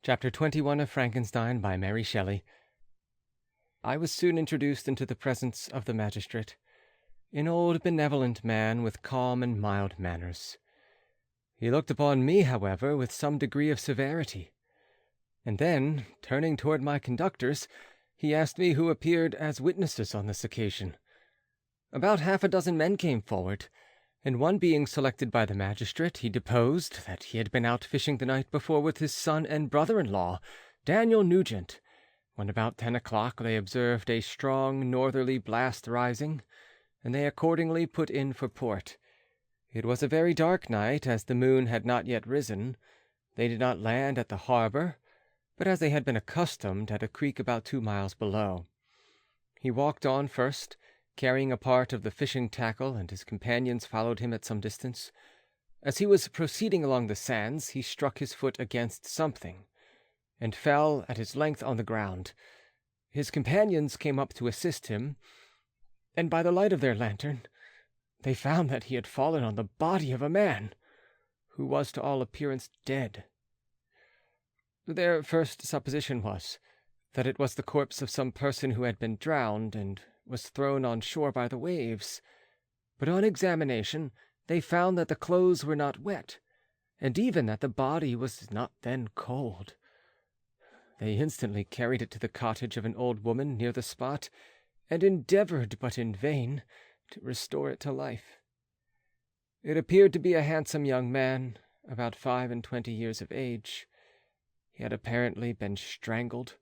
Chapter 21 of Frankenstein by Mary Shelley. I was soon introduced into the presence of the magistrate, an old benevolent man with calm and mild manners. He looked upon me, however, with some degree of severity, and then, turning toward my conductors, he asked me who appeared as witnesses on this occasion. About half a dozen men came forward, and one being selected by the magistrate, he deposed that he had been out fishing the night before with his son and brother-in-law, Daniel Nugent, when about 10 o'clock they observed a strong northerly blast rising, and they accordingly put in for port. It was a very dark night, as the moon had not yet risen. They did not land at the harbor, but as they had been accustomed, at a creek about 2 miles below. He walked on first, carrying a part of the fishing tackle, and his companions followed him at some distance. As he was proceeding along the sands, he struck his foot against something, and fell at his length on the ground. His companions came up to assist him, and by the light of their lantern, they found that he had fallen on the body of a man, who was to all appearance dead. Their first supposition was that it was the corpse of some person who had been drowned and was thrown on shore by the waves, but on examination they found that the clothes were not wet, and even that the body was not then cold. They instantly carried it to the cottage of an old woman near the spot, and endeavored, but in vain, to restore it to life. It appeared to be a handsome young man, about 25 years of age. He had apparently been strangled,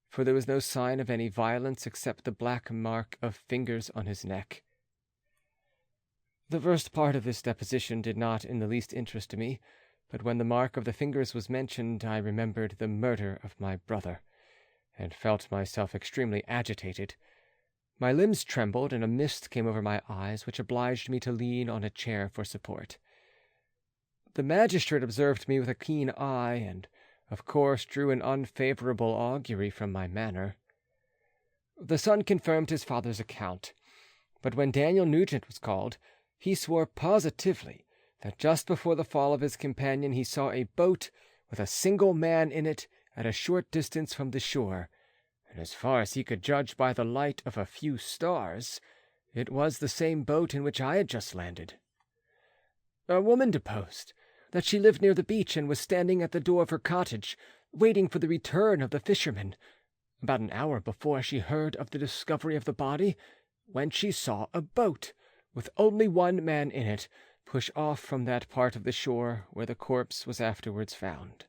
for there was no sign of any violence except the black mark of fingers on his neck. The first part of this deposition did not in the least interest me, but when the mark of the fingers was mentioned, I remembered the murder of my brother, and felt myself extremely agitated. My limbs trembled, and a mist came over my eyes, which obliged me to lean on a chair for support. The magistrate observed me with a keen eye, and of course drew an unfavorable augury from my manner. The son confirmed his father's account, but when Daniel Nugent was called, he swore positively that just before the fall of his companion he saw a boat with a single man in it at a short distance from the shore, and as far as he could judge by the light of a few stars, it was the same boat in which I had just landed. A woman deposed that she lived near the beach and was standing at the door of her cottage, waiting for the return of the fishermen, about an hour before she heard of the discovery of the body, when she saw a boat, with only one man in it, push off from that part of the shore where the corpse was afterwards found.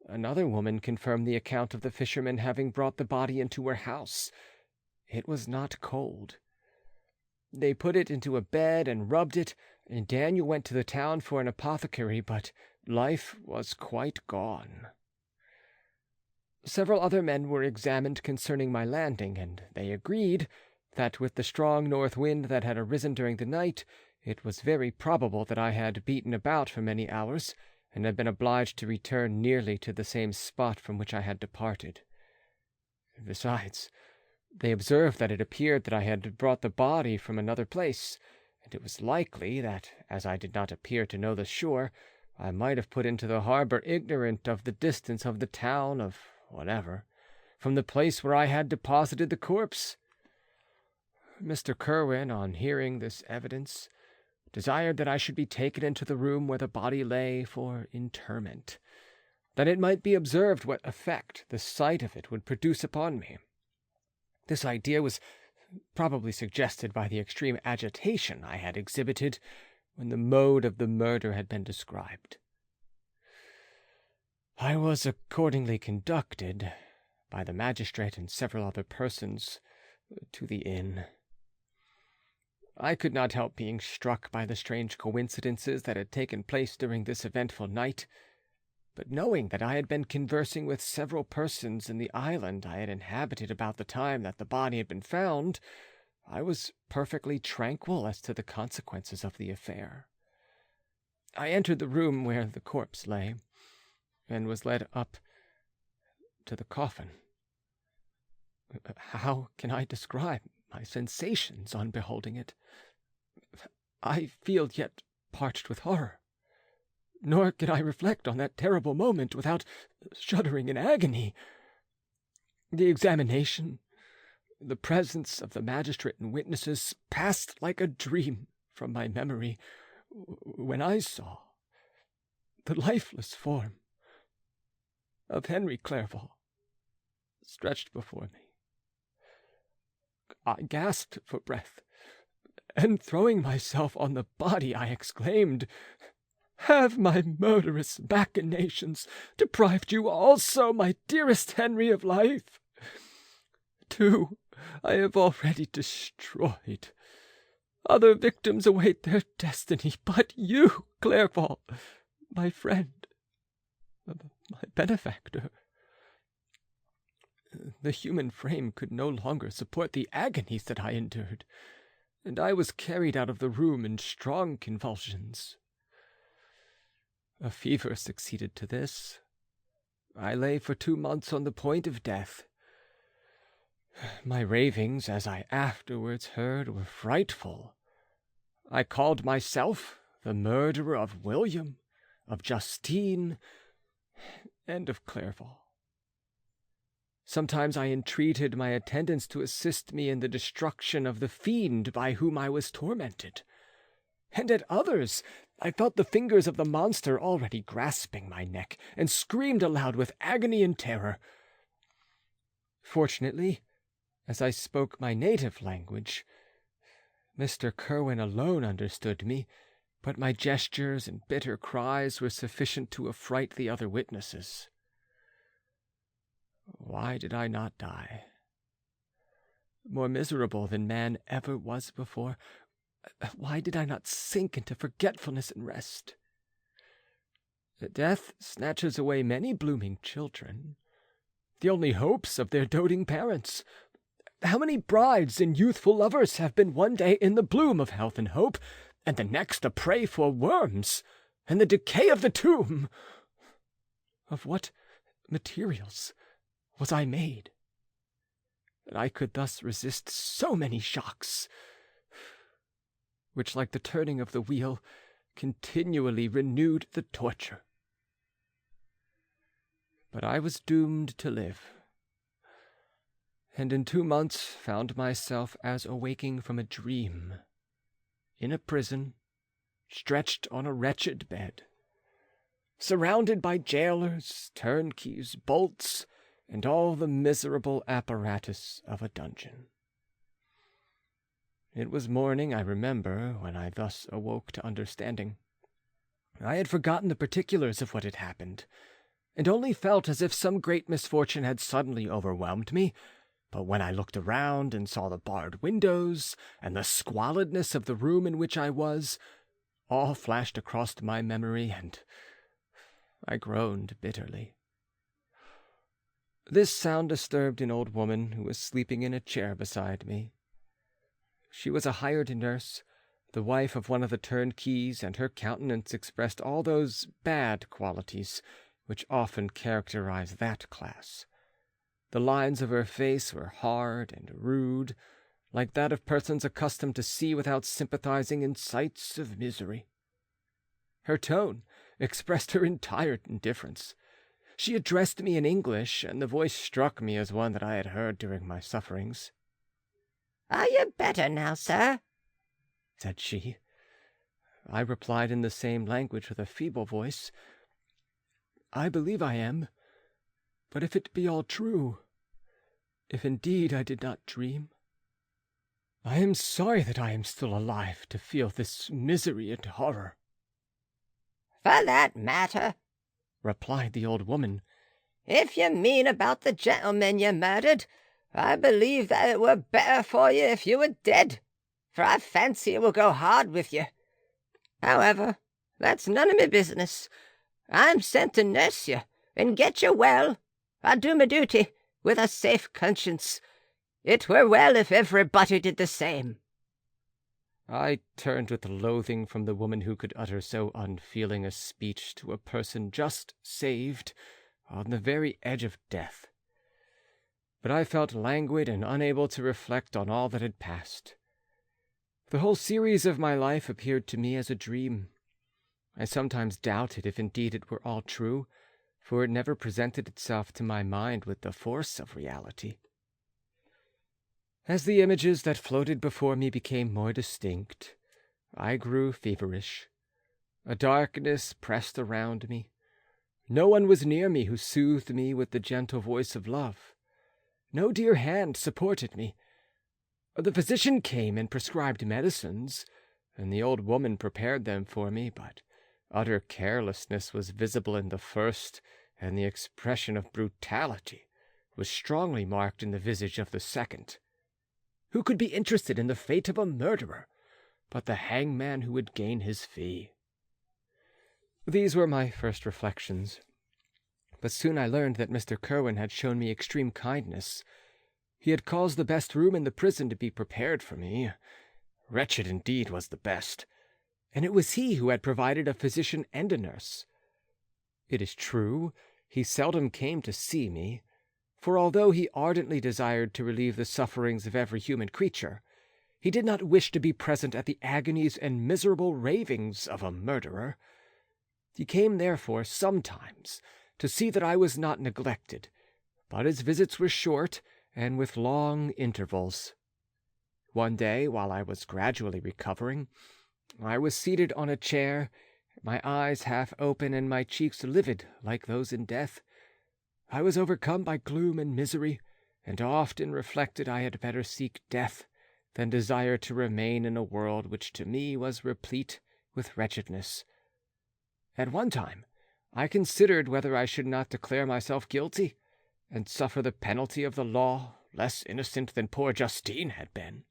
Another woman confirmed the account of the fishermen having brought the body into her house. It was not cold. They put it into a bed and rubbed it, and Daniel went to the town for an apothecary, but life was quite gone. Several other men were examined concerning my landing, and they agreed that with the strong north wind that had arisen during the night, it was very probable that I had beaten about for many hours, and had been obliged to return nearly to the same spot from which I had departed. Besides, they observed that it appeared that I had brought the body from another place, and it was likely that, as I did not appear to know the shore, I might have put into the harbor ignorant of the distance of the town of whatever, from the place where I had deposited the corpse. Mr. Kerwin, on hearing this evidence, desired that I should be taken into the room where the body lay for interment, that it might be observed what effect the sight of it would produce upon me. This idea was probably suggested by the extreme agitation I had exhibited when the mode of the murder had been described. I was accordingly conducted, by the magistrate and several other persons, to the inn. I could not help being struck by the strange coincidences that had taken place during this eventful night, but knowing that I had been conversing with several persons in the island I had inhabited about the time that the body had been found, I was perfectly tranquil as to the consequences of the affair. I entered the room where the corpse lay, and was led up to the coffin. How can I describe my sensations on beholding it? I feel yet parched with horror. nor can I reflect on that terrible moment without shuddering in agony. The examination, the presence of the magistrate and witnesses passed like a dream from my memory when I saw the lifeless form of Henry Clerval stretched before me. I gasped for breath, and throwing myself on the body, I exclaimed, "Have my murderous machinations deprived you also, my dearest Henry, of life? Two I have already destroyed. Other victims await their destiny, but you, Clerval, my friend, my benefactor." The human frame could no longer support the agonies that I endured, and I was carried out of the room in strong convulsions. A fever succeeded to this. I lay for 2 months on the point of death. My ravings, as I afterwards heard, were frightful. I called myself the murderer of William, of Justine, and of Clerval. Sometimes I entreated my attendants to assist me in the destruction of the fiend by whom I was tormented, and at others I felt the fingers of the monster already grasping my neck, and screamed aloud with agony and terror. Fortunately, as I spoke my native language, Mr. Kerwin alone understood me, but my gestures and bitter cries were sufficient to affright the other witnesses. Why did I not die? More miserable than man ever was before, why did I not sink into forgetfulness and rest? Death snatches away many blooming children, the only hopes of their doting parents. How many brides and youthful lovers have been one day in the bloom of health and hope, and the next a prey for worms and the decay of the tomb? Of what materials was I made, that I could thus resist so many shocks, which, like the turning of the wheel, continually renewed the torture? But I was doomed to live, and in 2 months found myself as awaking from a dream, in a prison, stretched on a wretched bed, surrounded by jailers, turnkeys, bolts, and all the miserable apparatus of a dungeon. It was morning, I remember, when I thus awoke to understanding. I had forgotten the particulars of what had happened, and only felt as if some great misfortune had suddenly overwhelmed me. But when I looked around and saw the barred windows and the squalidness of the room in which I was, all flashed across my memory, and I groaned bitterly. This sound disturbed an old woman who was sleeping in a chair beside me. She was a hired nurse, the wife of one of the turnkeys, and her countenance expressed all those bad qualities which often characterize that class. The lines of her face were hard and rude, like that of persons accustomed to see without sympathizing in sights of misery. Her tone expressed her entire indifference. She addressed me in English, and the voice struck me as one that I had heard during my sufferings. "Are you better now, sir?" said she. I replied in the same language with a feeble voice, "I believe I am, but if it be all true, if indeed I did not dream, I am sorry that I am still alive to feel this misery and horror." "For that matter," replied the old woman, "if you mean about the gentleman you murdered, I believe that it were better for you if you were dead, for I fancy it will go hard with you. However, that's none of my business. I'm sent to nurse you and get you well. I do my duty with a safe conscience. It were well if everybody did the same." I turned with loathing from the woman who could utter so unfeeling a speech to a person just saved on the very edge of death. But I felt languid and unable to reflect on all that had passed. The whole series of my life appeared to me as a dream. I sometimes doubted if indeed it were all true, for it never presented itself to my mind with the force of reality. As the images that floated before me became more distinct, I grew feverish. A darkness pressed around me. No one was near me who soothed me with the gentle voice of love. No dear hand supported me. The physician came and prescribed medicines, and the old woman prepared them for me, but utter carelessness was visible in the first, and the expression of brutality was strongly marked in the visage of the second. Who could be interested in the fate of a murderer but the hangman who would gain his fee? These were my first reflections, but soon I learned that Mr. Kerwin had shown me extreme kindness. He had caused the best room in the prison to be prepared for me. Wretched indeed was the best, and it was he who had provided a physician and a nurse. It is true, he seldom came to see me, for although he ardently desired to relieve the sufferings of every human creature, he did not wish to be present at the agonies and miserable ravings of a murderer. He came, therefore, sometimes to see that I was not neglected, but his visits were short and with long intervals. One day, while I was gradually recovering, I was seated on a chair, my eyes half open and my cheeks livid like those in death. I was overcome by gloom and misery, and often reflected I had better seek death than desire to remain in a world which to me was replete with wretchedness. At one time I considered whether I should not declare myself guilty, and suffer the penalty of the law, less innocent than poor Justine had been.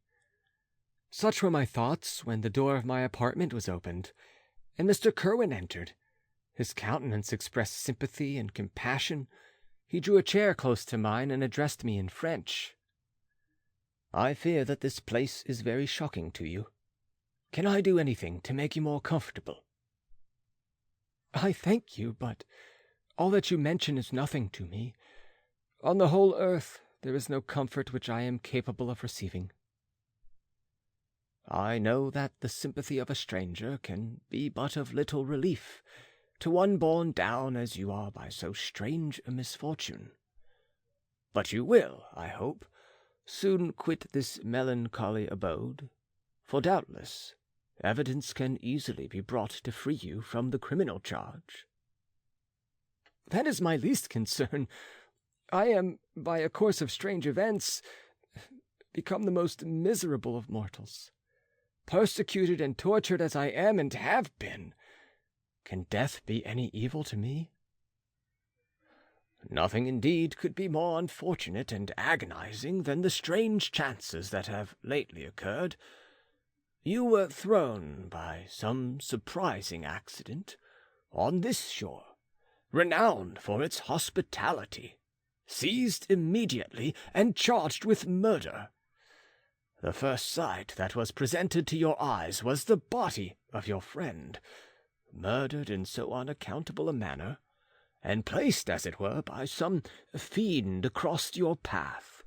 Such were my thoughts when the door of my apartment was opened, and Mr. Kerwin entered. His countenance expressed sympathy and compassion. He drew a chair close to mine and addressed me in French. "I fear that this place is very shocking to you. Can I do anything to make you more comfortable?" "I thank you, but all that you mention is nothing to me. On the whole earth there is no comfort which I am capable of receiving." "I know that the sympathy of a stranger can be but of little relief to one borne down as you are by so strange a misfortune. But you will, I hope, soon quit this melancholy abode, for doubtless evidence can easily be brought to free you from the criminal charge." "That is my least concern. I am, by a course of strange events, become the most miserable of mortals. Persecuted and tortured as I am and have been, can death be any evil to me?" "Nothing indeed could be more unfortunate and agonizing than the strange chances that have lately occurred. You were thrown, by some surprising accident, on this shore, renowned for its hospitality, seized immediately, and charged with murder. The first sight that was presented to your eyes was the body of your friend, murdered in so unaccountable a manner, and placed, as it were, by some fiend across your path."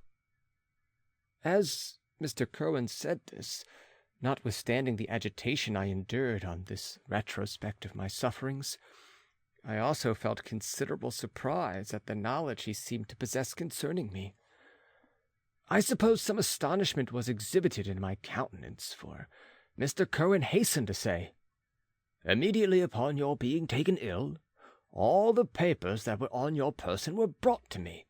As Mr. Kerwin said this, notwithstanding the agitation I endured on this retrospect of my sufferings, I also felt considerable surprise at the knowledge he seemed to possess concerning me. I suppose some astonishment was exhibited in my countenance, for Mr. Kerwin hastened to say, "Immediately upon your being taken ill, all the papers that were on your person were brought to me,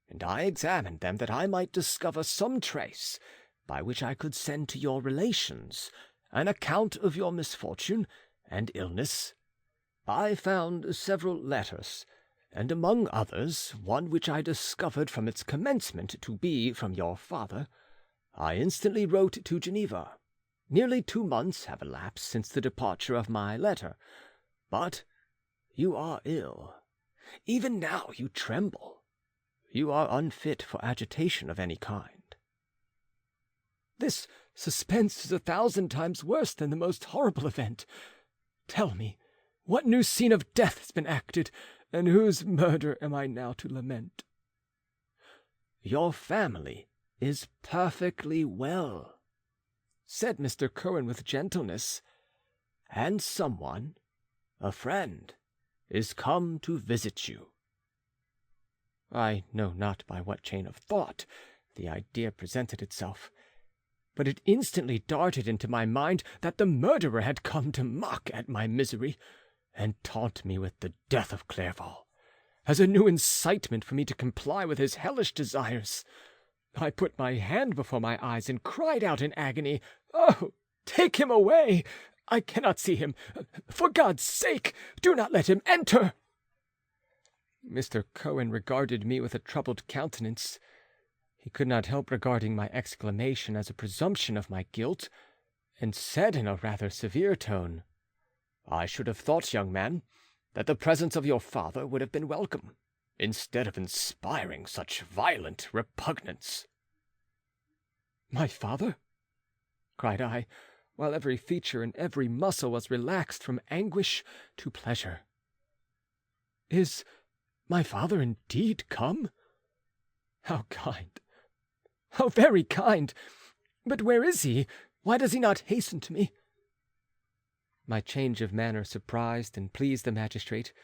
and I examined them that I might discover some trace by which I could send to your relations an account of your misfortune and illness. I found several letters, and among others one which I discovered from its commencement to be from your father. I instantly wrote to Geneva. Nearly 2 months have elapsed since the departure of my letter, but you are ill. Even now you tremble. You are unfit for agitation of any kind." "This suspense is 1,000 times worse than the most horrible event. Tell me, what new scene of death has been acted, and whose murder am I now to lament?" "Your family is perfectly well," said Mr. Kerwin with gentleness, "and someone, A friend is come to visit you." I know not by what chain of thought the idea presented itself, but it instantly darted into my mind that the murderer had come to mock at my misery and taunt me with the death of Clerval, as a new incitement for me to comply with his hellish desires. I put my hand before my eyes and cried out in agony, "Oh, take him away! I cannot see him! For God's sake, do not let him enter!" Mr. Cohen regarded me with a troubled countenance. He could not help regarding my exclamation as a presumption of my guilt, and said in a rather severe tone, "I should have thought, young man, that the presence of your father would have been welcome, instead of inspiring such violent repugnance." "My father?" cried I, while every feature and every muscle was relaxed from anguish to pleasure. "Is my father indeed come? How kind! How very kind! But where is he? Why does he not hasten to me?" My change of manner surprised and pleased the magistrate.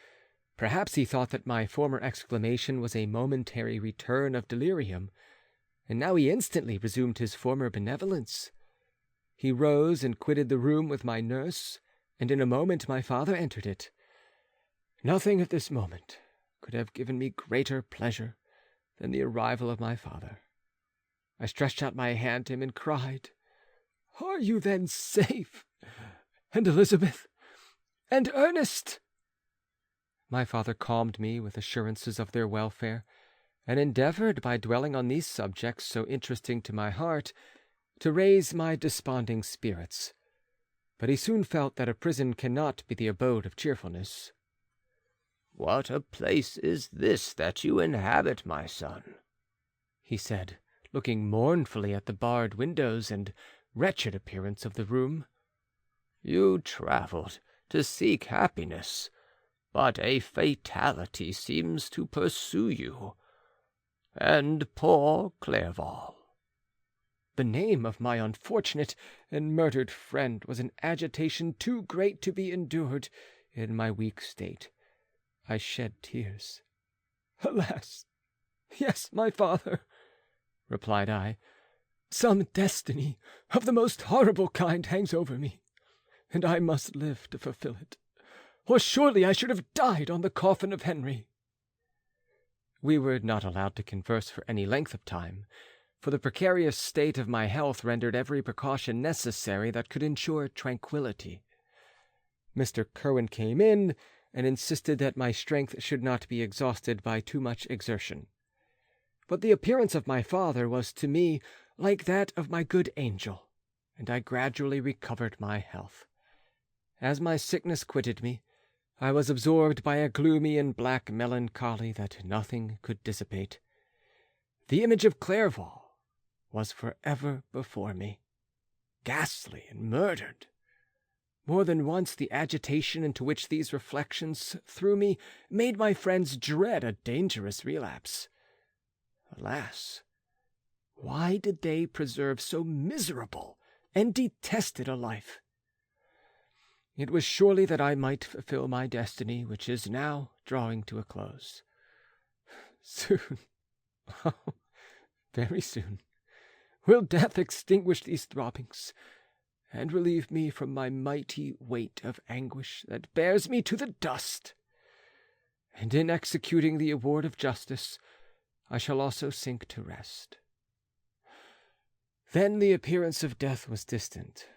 Perhaps he thought that my former exclamation was a momentary return of delirium, and now he instantly resumed his former benevolence. He rose and quitted the room with my nurse, and in a moment my father entered it. Nothing at this moment could have given me greater pleasure than the arrival of my father. I stretched out my hand to him and cried, "Are you then safe? And Elizabeth? And Ernest?" My father calmed me with assurances of their welfare, and endeavored, by dwelling on these subjects so interesting to my heart, to raise my desponding spirits. But he soon felt that a prison cannot be the abode of cheerfulness. "What a place is this that you inhabit, my son?" he said, looking mournfully at the barred windows and wretched appearance of the room. "You traveled to seek happiness, but a fatality seems to pursue you. And poor Clerval." The name of my unfortunate and murdered friend was an agitation too great to be endured in my weak state. I shed tears. "Alas! Yes, my father," replied I. "Some destiny of the most horrible kind hangs over me, and I must live to fulfill it, or surely I should have died on the coffin of Henry." We were not allowed to converse for any length of time, for the precarious state of my health rendered every precaution necessary that could ensure tranquillity. Mr. Cohen came in and insisted that my strength should not be exhausted by too much exertion. But the appearance of my father was to me like that of my good angel, and I gradually recovered my health. As my sickness quitted me, I was absorbed by a gloomy and black melancholy that nothing could dissipate. The image of Clerval was forever before me, ghastly and murdered. More than once the agitation into which these reflections threw me made my friends dread a dangerous relapse. Alas! Why did they preserve so miserable and detested a life? It was surely that I might fulfill my destiny, which is now drawing to a close. Soon, oh, very soon, will death extinguish these throbbings, and relieve me from my mighty weight of anguish that bears me to the dust. And in executing the award of justice, I shall also sink to rest. Then the appearance of death was distant,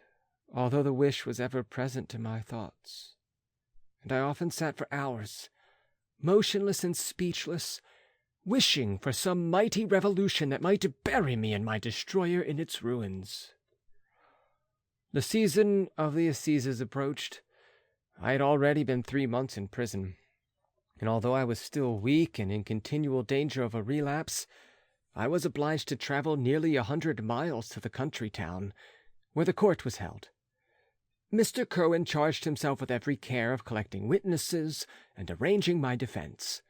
although the wish was ever present to my thoughts, and I often sat for hours, motionless and speechless, wishing for some mighty revolution that might bury me and my destroyer in its ruins. The season of the assizes approached. I had already been 3 months in prison, and although I was still weak and in continual danger of a relapse, I was obliged to travel nearly 100 miles to the country town where the court was held. Mr. Cohen charged himself with every care of collecting witnesses and arranging my defense.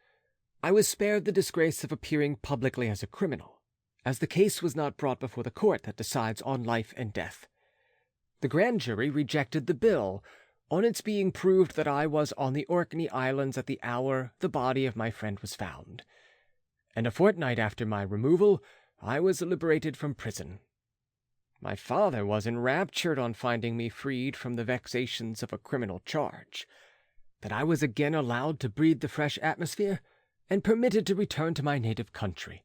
I was spared the disgrace of appearing publicly as a criminal, as the case was not brought before the court that decides on life and death. The grand jury rejected the bill, on its being proved that I was on the Orkney Islands at the hour the body of my friend was found, and a fortnight after my removal I was liberated from prison. My father was enraptured on finding me freed from the vexations of a criminal charge, that I was again allowed to breathe the fresh atmosphere, and permitted to return to my native country.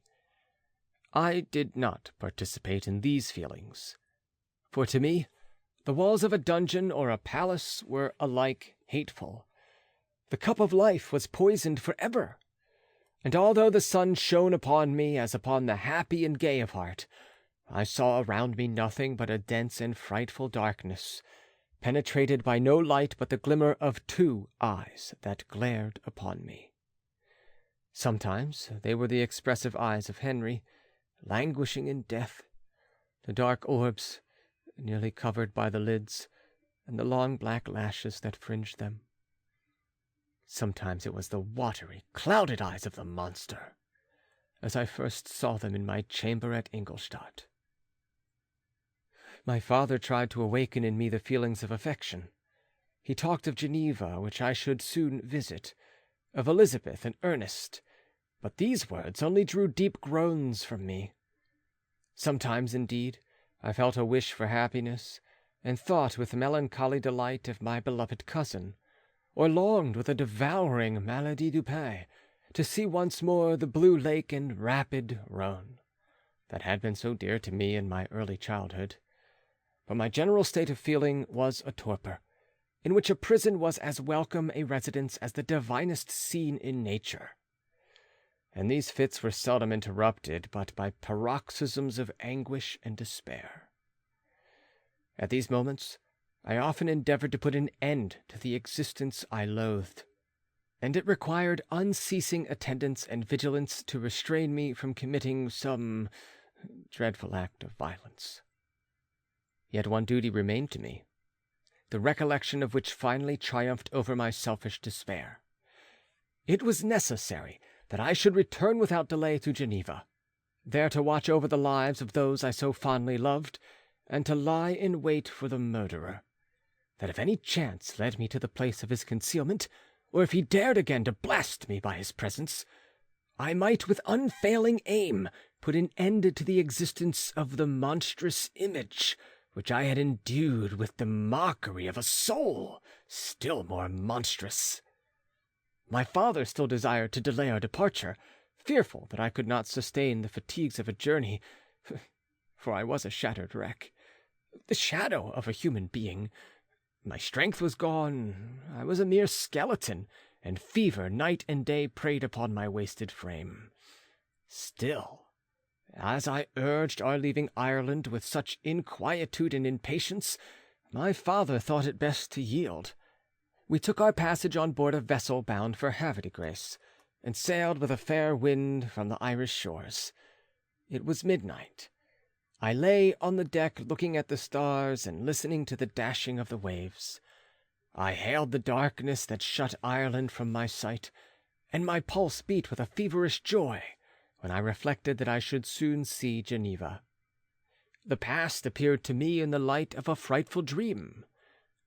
I did not participate in these feelings, for to me the walls of a dungeon or a palace were alike hateful. The cup of life was poisoned forever, and although the sun shone upon me as upon the happy and gay of heart, I saw around me nothing but a dense and frightful darkness, penetrated by no light but the glimmer of two eyes that glared upon me. Sometimes they were the expressive eyes of Henry, languishing in death, the dark orbs, nearly covered by the lids, and the long black lashes that fringed them. Sometimes it was the watery, clouded eyes of the monster, as I first saw them in my chamber at Ingolstadt. My father tried to awaken in me the feelings of affection. He talked of Geneva, which I should soon visit, of Elizabeth and Ernest, but these words only drew deep groans from me. Sometimes, indeed, I felt a wish for happiness, and thought with melancholy delight of my beloved cousin, or longed with a devouring maladie du pain to see once more the blue lake and rapid Rhone, that had been so dear to me in my early childhood. But my general state of feeling was a torpor, in which a prison was as welcome a residence as the divinest scene in nature. And these fits were seldom interrupted but by paroxysms of anguish and despair. At these moments I often endeavored to put an end to the existence I loathed, and it required unceasing attendance and vigilance to restrain me from committing some dreadful act of violence. Yet one duty remained to me, the recollection of which finally triumphed over my selfish despair. It was necessary that I should return without delay to Geneva, there to watch over the lives of those I so fondly loved, and to lie in wait for the murderer, that if any chance led me to the place of his concealment, or if he dared again to blast me by his presence, I might with unfailing aim put an end to the existence of the monstrous image which I had endued with the mockery of a soul still more monstrous. My father still desired to delay our departure, fearful that I could not sustain the fatigues of a journey, for I was a shattered wreck, the shadow of a human being. My strength was gone, I was a mere skeleton, and fever night and day preyed upon my wasted frame. Still, as I urged our leaving Ireland with such inquietude and impatience, my father thought it best to yield. We took our passage on board a vessel bound for Havre-de-Grace, and sailed with a fair wind from the Irish shores. It was midnight. I lay on the deck looking at the stars and listening to the dashing of the waves. I hailed the darkness that shut Ireland from my sight, and my pulse beat with a feverish joy when I reflected that I should soon see Geneva. The past appeared to me in the light of a frightful dream.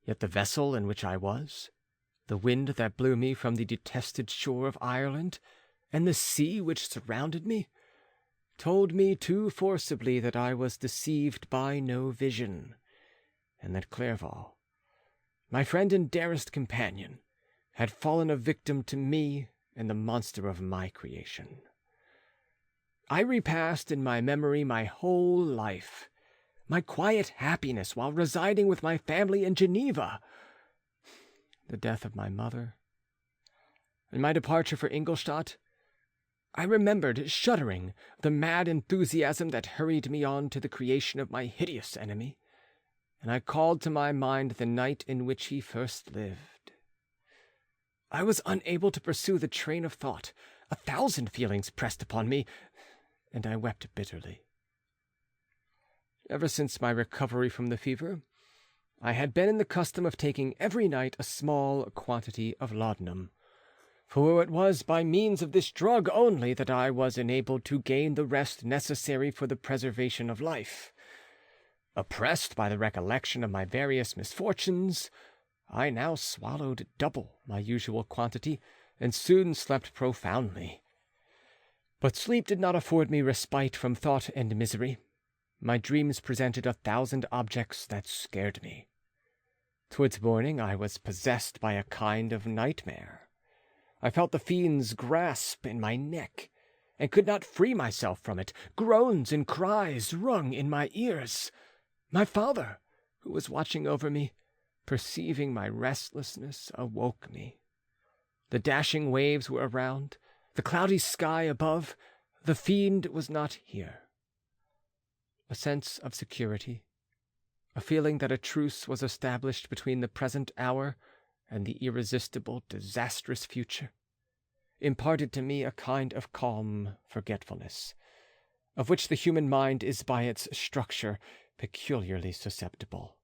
Yet the vessel in which I was, the wind that blew me from the detested shore of Ireland, and the sea which surrounded me, told me too forcibly that I was deceived by no vision, and that Clerval, my friend and dearest companion, had fallen a victim to me and the monster of my creation. I repassed in my memory my whole life, my quiet happiness while residing with my family in Geneva, the death of my mother, and my departure for Ingolstadt. I remembered, shuddering, the mad enthusiasm that hurried me on to the creation of my hideous enemy, and I called to my mind the night in which he first lived. I was unable to pursue the train of thought. 1,000 feelings pressed upon me, and I wept bitterly. Ever since my recovery from the fever, I had been in the custom of taking every night a small quantity of laudanum, for it was by means of this drug only that I was enabled to gain the rest necessary for the preservation of life. Oppressed by the recollection of my various misfortunes, I now swallowed double my usual quantity, and soon slept profoundly. But sleep did not afford me respite from thought and misery. My dreams presented 1,000 objects that scared me. Towards morning I was possessed by a kind of nightmare. I felt the fiend's grasp in my neck, and could not free myself from it. Groans and cries rung in my ears. My father, who was watching over me, perceiving my restlessness, awoke me. The dashing waves were around, the cloudy sky above. The fiend was not here. A sense of security, a feeling that a truce was established between the present hour and the irresistible, disastrous future, imparted to me a kind of calm forgetfulness, of which the human mind is by its structure peculiarly susceptible.